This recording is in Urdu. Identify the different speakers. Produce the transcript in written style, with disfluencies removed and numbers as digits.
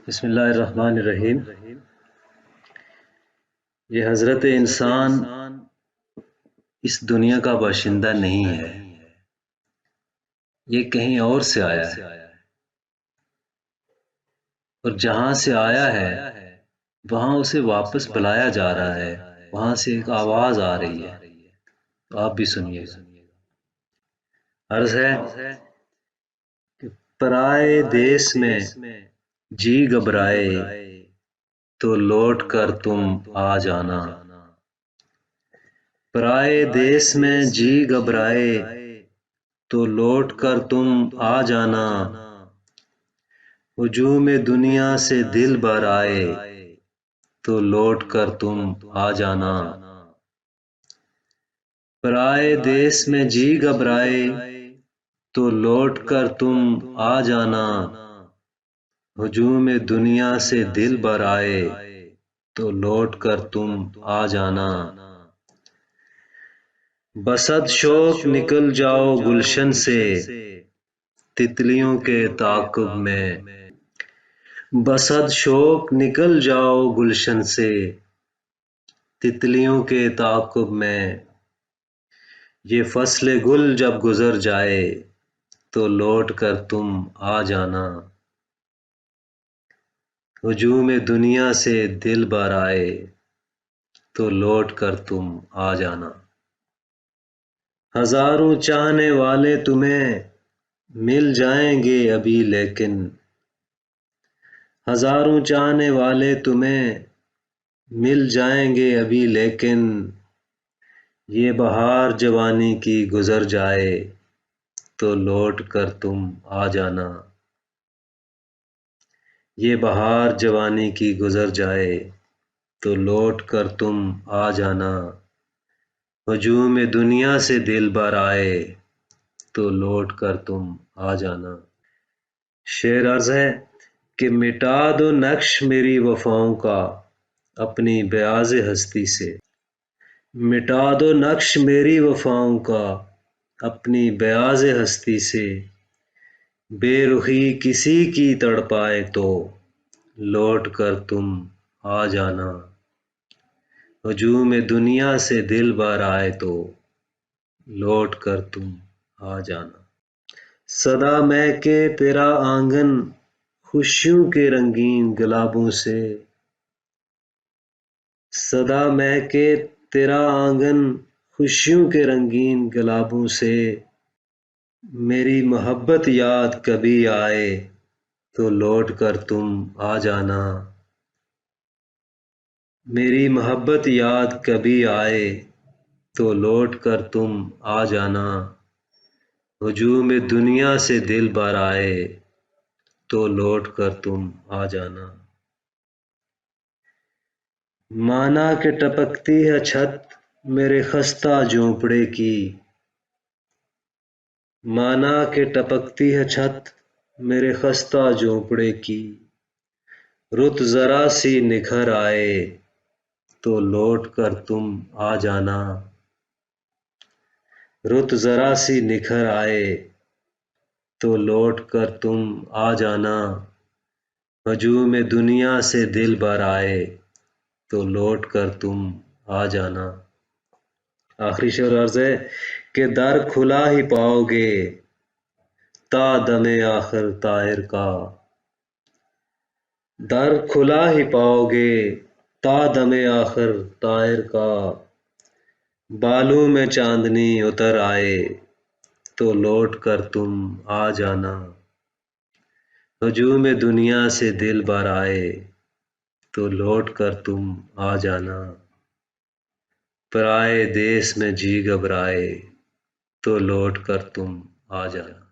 Speaker 1: بسم اللہ الرحمن الرحیم۔ یہ حضرت انسان اس دنیا کا باشندہ نہیں ہے، یہ کہیں اور سے آیا ہے، اور جہاں سے آیا ہے وہاں اسے واپس بلایا جا رہا ہے، وہاں سے ایک آواز آ رہی ہے، تو آپ بھی سنیے گا۔ عرض ہے کہ پرائے دیس میں جی گھبرائے تو لوٹ کر تم آ جانا، پرائے دیس میں جی گھبرائے تو لوٹ کر تم آ جانا، ہجوم دنیا سے دل بھر آئے تو لوٹ کر تم آ جانا، پرائے دیس میں جی گھبرائے تو لوٹ کر تم آ جانا، ہجوم دنیا سے دل بھر آئے تو لوٹ کر تم آ جانا، بصد شوق نکل جاؤ گلشن سے تتلیوں کے تعاقب میں، بصد شوق نکل جاؤ گلشن سے تتلیوں کے تعاقب میں، یہ فصل گل جب گزر جائے تو لوٹ کر تم آ جانا، ہجوم دنیا سے دل بھر آئے تو لوٹ کر تم آ جانا، ہزاروں چاہنے والے تمہیں مل جائیں گے ابھی لیکن، ہزاروں چاہنے والے تمہیں مل جائیں گے ابھی لیکن، یہ بہار جوانی کی گزر جائے تو لوٹ کر تم آ جانا، یہ بہار جوانی کی گزر جائے تو لوٹ کر تم آ جانا، ہجوم دنیا سے دل بھر آئے تو لوٹ کر تم آ جانا۔ شعر عرض ہے کہ مٹا دو نقش میری وفاؤں کا اپنی بیاض ہستی سے، مٹا دو نقش میری وفاؤں کا اپنی بیاض ہستی سے، بے رخی کسی کی تڑپائے تو لوٹ کر تم آ جانا، ہجوم دنیا سے دل بھر آئے تو لوٹ کر تم آ جانا، صدا مہکے تیرا آنگن خوشیوں کے رنگین گلابوں سے، صدا مہکے تیرا آنگن خوشیوں کے رنگین گلابوں سے، میری محبت یاد کبھی آئے تو لوٹ کر تم آ جانا، میری محبت یاد کبھی آئے تو لوٹ کر تم آ جانا، ہجوم دنیا سے دل بھر آئے تو لوٹ کر تم آ جانا، مانا کہ ٹپکتی ہے چھت میرے خستہ جھونپڑے کی، مانا کہ ٹپکتی ہے چھت میرے خستہ جھونپڑے کی، رت ذرا سی نکھر آئے تو لوٹ کر تم آ جانا، رت ذرا سی نکھر آئے تو لوٹ کر تم آ جانا، ہجوم دنیا سے دل بھر آئے تو لوٹ کر تم آ جانا۔ آخری شعر عرض ہے کہ در کھلا ہی پاؤ گے تا دم آخر طاہر کا، در کھلا ہی پاؤ گے تا دم آخر طاہر کا، بالوں میں چاندنی اتر آئے تو لوٹ کر تم آ جانا، ہجوم دنیا سے دل بھر آئے تو لوٹ کر تم آ جانا، پرائے دیس میں جی گھبرائے تو لوٹ کر تم آ جانا۔